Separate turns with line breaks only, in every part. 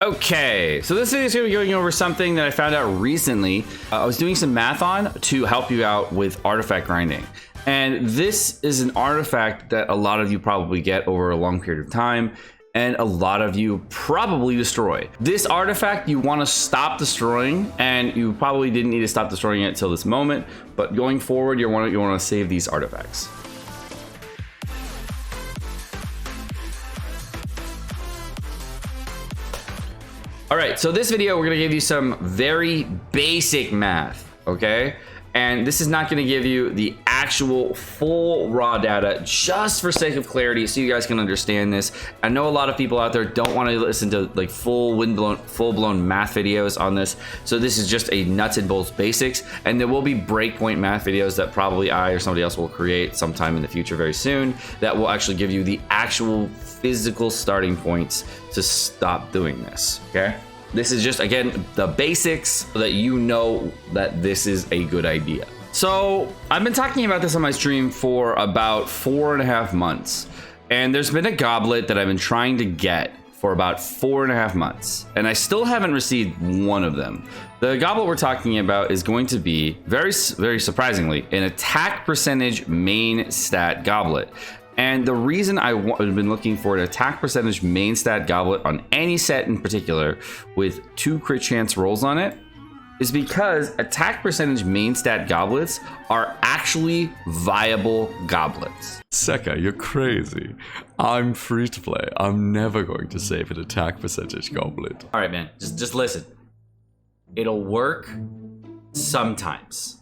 Okay, so this video is going to be going over something that I found out recently. I was doing some math on to help you out with artifact grinding. And this is an artifact that a lot of you probably get over a long period of time, and a lot of you probably destroy. This artifact you want to stop destroying, and you probably didn't need to stop destroying it till this moment, but going forward, you want to save these artifacts. All right, so this video, we're gonna give you some very basic math, okay? And this is not gonna give you the actual full raw data, just for sake of clarity, so you guys can understand this. I know a lot of people out there don't wanna listen to like full-blown math videos on this. So this is just a nuts and bolts basics. And there will be breakpoint math videos that probably I or somebody else will create sometime in the future very soon that will actually give you the actual physical starting points to stop doing this, okay? This is just, again, the basics so that you know that this is a good idea. So I've been talking about this on my stream for about 4.5 months. And there's been a goblet that I've been trying to get for about 4.5 months. And I still haven't received one of them. The goblet we're talking about is going to be, very surprisingly, an attack percentage main stat goblet. And the reason I've been looking for an attack percentage main stat goblet on any set in particular with 2 crit chance rolls on it is because attack percentage main stat goblets are actually viable goblets.
Seka, you're crazy. I'm free to play. I'm never going to save an attack percentage goblet.
All right, man, just listen. It'll work sometimes.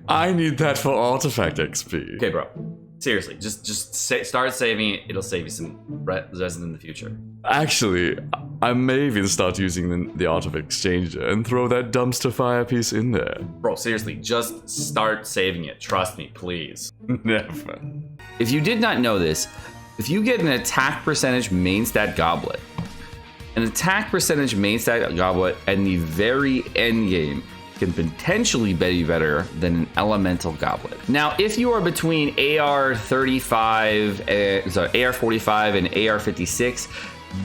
I need that for artifact XP.
Okay, bro. Seriously, just start saving it. It'll save you some resin in the future.
Actually, I may even start using the artifact exchanger and throw that dumpster fire piece in there.
Bro, seriously, just start saving it. Trust me, please.
Never.
If you did not know this, if you get an attack percentage main stat goblet, an attack percentage main stat goblet in the very end game can potentially be better than an elemental goblet. Now, if you are between AR45 and AR56,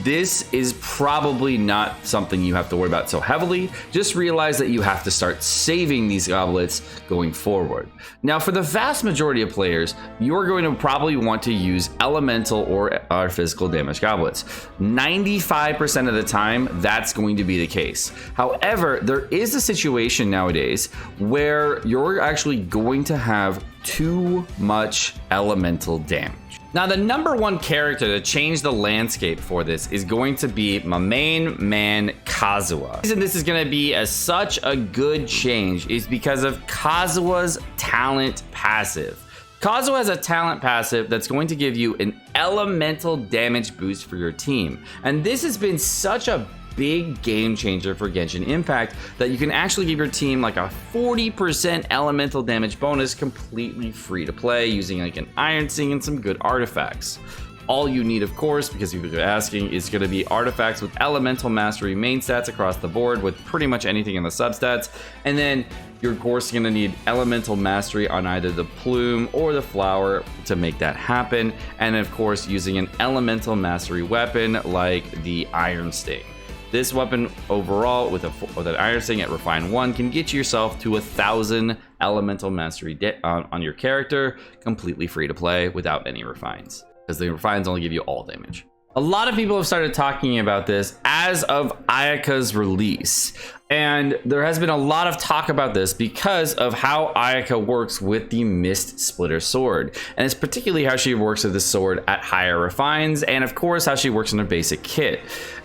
this is probably not something you have to worry about so heavily. Just realize that you have to start saving these goblets going forward. Now, for the vast majority of players, you're going to probably want to use elemental or physical damage goblets. 95% of the time, that's going to be the case. However, there is a situation nowadays where you're actually going to have too much elemental damage. Now, the #1 character to change the landscape for this is going to be my main man, Kazuha. The reason this is going to be such a good change is because of Kazuha's talent passive. Kazuha has a talent passive that's going to give you an elemental damage boost for your team. And this has been such a big game changer for Genshin Impact that you can actually give your team like a 40% elemental damage bonus completely free to play using like an Iron Sing and some good artifacts. All you need, of course, because people are asking, is going to be artifacts with elemental mastery main stats across the board with pretty much anything in the substats. And then you're of course going to need elemental mastery on either the plume or the flower to make that happen. And of course, using an elemental mastery weapon like the Iron Sting. This weapon overall with an Iron Sting at Refine 1 can get yourself to 1,000 elemental mastery on your character completely free to play without any refines, because the refines only give you all damage. A lot of people have started talking about this as of Ayaka's release, and there has been a lot of talk about this because of how Ayaka works with the Mist Splitter sword, and it's particularly how she works with the sword at higher refines, and of course how she works in her basic kit.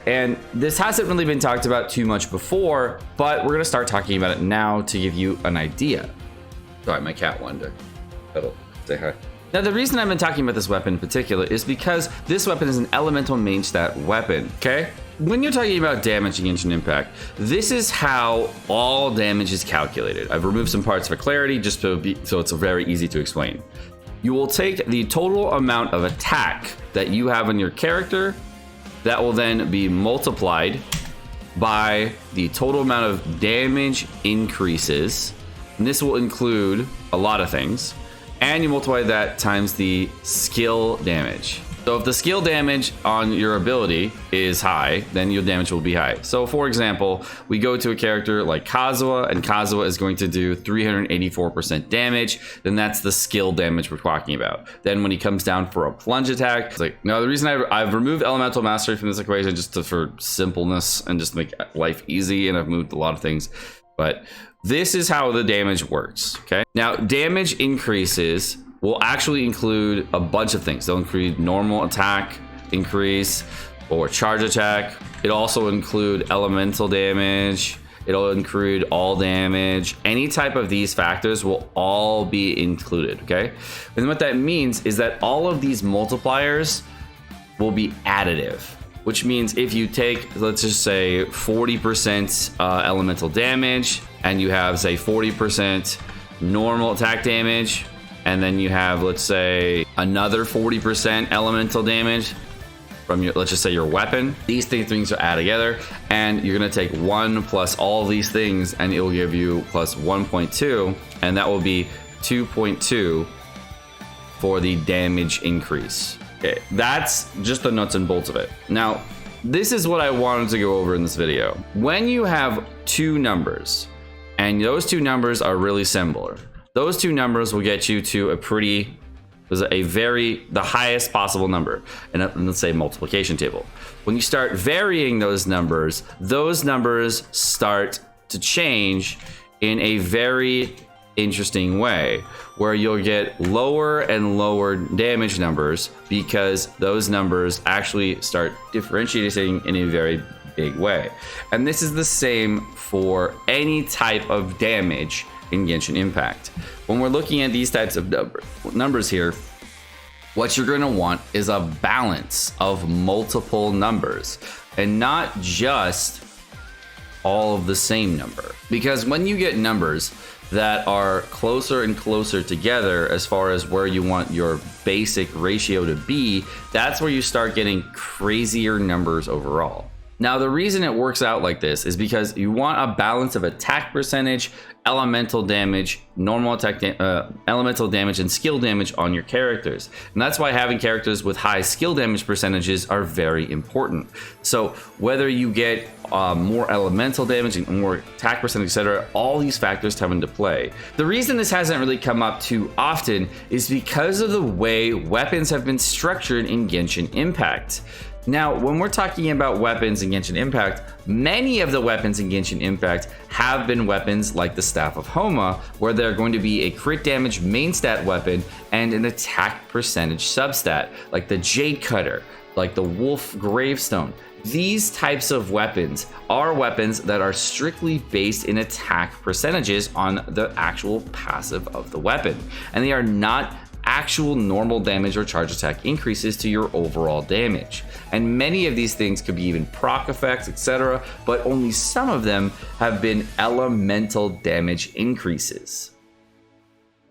And this hasn't really been talked about too much before, but we're gonna start talking about it now to give you an idea. Sorry, my cat wanted to say hi. Now, the reason I've been talking about this weapon in particular is because this weapon is an elemental main stat weapon, okay? When you're talking about damage in Genshin Impact, this is how all damage is calculated. I've removed some parts for clarity just so it's very easy to explain. You will take the total amount of attack that you have on your character, that will then be multiplied by the total amount of damage increases, and this will include a lot of things. And you multiply that times the skill damage. So if the skill damage on your ability is high, then your damage will be high. So for example, we go to a character like Kazuha, and Kazuha is going to do 384% damage. Then that's the skill damage we're talking about. Then when he comes down for a plunge attack, it's like, no, the reason I've removed elemental mastery from this equation just for simpleness and just to make life easy, and I've moved a lot of things. But this is how the damage works, okay? Now, damage increases will actually include a bunch of things. They'll include normal attack increase or charge attack. It'll also include elemental damage. It'll include all damage. Any type of these factors will all be included, okay? And what that means is that all of these multipliers will be additive, which means if you take, let's just say 40% elemental damage, and you have, say, 40% normal attack damage, and then you have, let's say, another 40% elemental damage from your, let's just say, your weapon. These things are added together, and you're gonna take 1 plus all these things, and it will give you plus 1.2, and that will be 2.2 for the damage increase. Okay, that's just the nuts and bolts of it. Now, this is what I wanted to go over in this video. When you have two numbers, and those two numbers are really similar, those two numbers will get you to the highest possible number, and let's say multiplication table. When you start varying those numbers start to change in a very interesting way, where you'll get lower and lower damage numbers because those numbers actually start differentiating in a very big way. And this is the same for any type of damage in Genshin Impact. When we're looking at these types of numbers here, what you're going to want is a balance of multiple numbers and not just all of the same number. Because when you get numbers that are closer and closer together as far as where you want your basic ratio to be, that's where you start getting crazier numbers overall. Now, the reason it works out like this is because you want a balance of attack percentage, elemental damage, normal attack, elemental damage, and skill damage on your characters. And that's why having characters with high skill damage percentages are very important. So whether you get more elemental damage and more attack percentage, etc., all these factors come into play. The reason this hasn't really come up too often is because of the way weapons have been structured in Genshin Impact. Now, when we're talking about weapons in Genshin Impact, many of the weapons in Genshin Impact have been weapons like the Staff of Homa, where they're going to be a crit damage main stat weapon and an attack percentage substat, like the Jade Cutter, like the Wolf Gravestone. These types of weapons are weapons that are strictly based in attack percentages on the actual passive of the weapon, and they are not actual normal damage or charge attack increases to your overall damage. And many of these things could be even proc effects, etc., but only some of them have been elemental damage increases.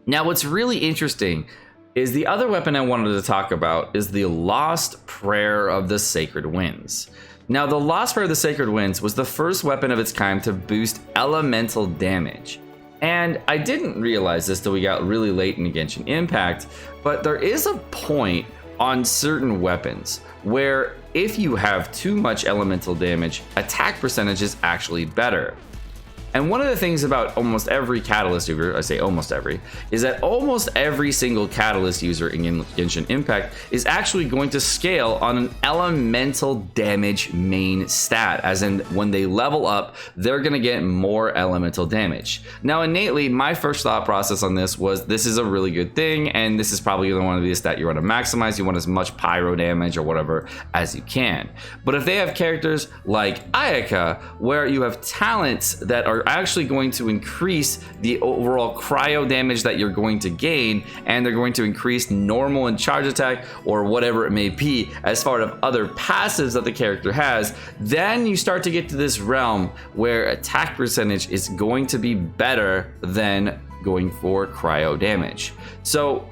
Now, what's really interesting is the other weapon I wanted to talk about is the Lost Prayer of the Sacred Winds. Now, the Lost Prayer of the Sacred Winds was the first weapon of its kind to boost elemental damage. And I didn't realize this till we got really late in Genshin Impact, but there is a point on certain weapons where if you have too much elemental damage, attack percentage is actually better. And one of the things about almost every Catalyst user, I say almost every, is that almost every single Catalyst user in Genshin Impact is actually going to scale on an elemental damage main stat, as in when they level up, they're going to get more elemental damage. Now, innately, my first thought process on this was this is a really good thing, and this is probably going to want to be a stat you want to maximize. You want as much pyro damage or whatever as you can. But if they have characters like Ayaka, where you have talents that are actually going to increase the overall cryo damage that you're going to gain, and they're going to increase normal and charge attack or whatever it may be as far as other passives that the character has, then you start to get to this realm where attack percentage is going to be better than going for cryo damage. So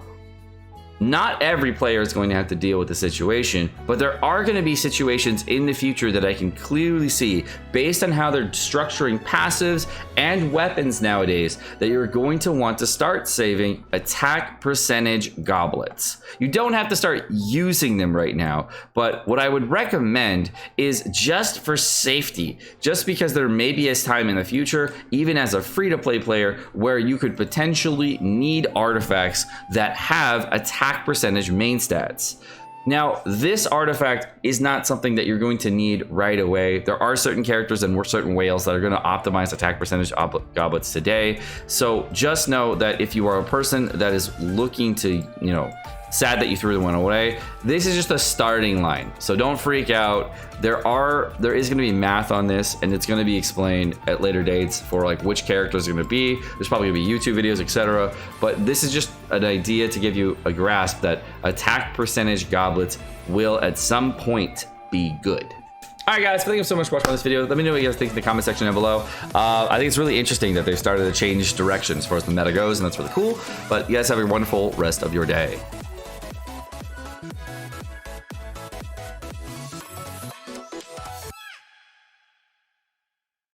Not every player is going to have to deal with the situation, but there are going to be situations in the future that I can clearly see based on how they're structuring passives and weapons nowadays that you're going to want to start saving attack percentage goblets. You don't have to start using them right now, but what I would recommend is just for safety, just because there may be a time in the future, even as a free-to-play player, where you could potentially need artifacts that have attack percentage main stats. Now, this artifact is not something that you're going to need right away. There are certain characters and certain whales that are going to optimize attack percentage goblets today. So just know that if you are a person that is looking to, sad that you threw the one away, this is just a starting line. So don't freak out. There is going to be math on this, and it's going to be explained at later dates for like which characters are going to be. There's probably going to be YouTube videos, etc. But this is just an idea to give you a grasp that attack percentage goblets will at some point be good. Alright guys, thank you so much for watching this video. Let me know what you guys think in the comment section down below. I think it's really interesting that they've started to change direction as far as the meta goes, and that's really cool. But you guys have a wonderful rest of your day.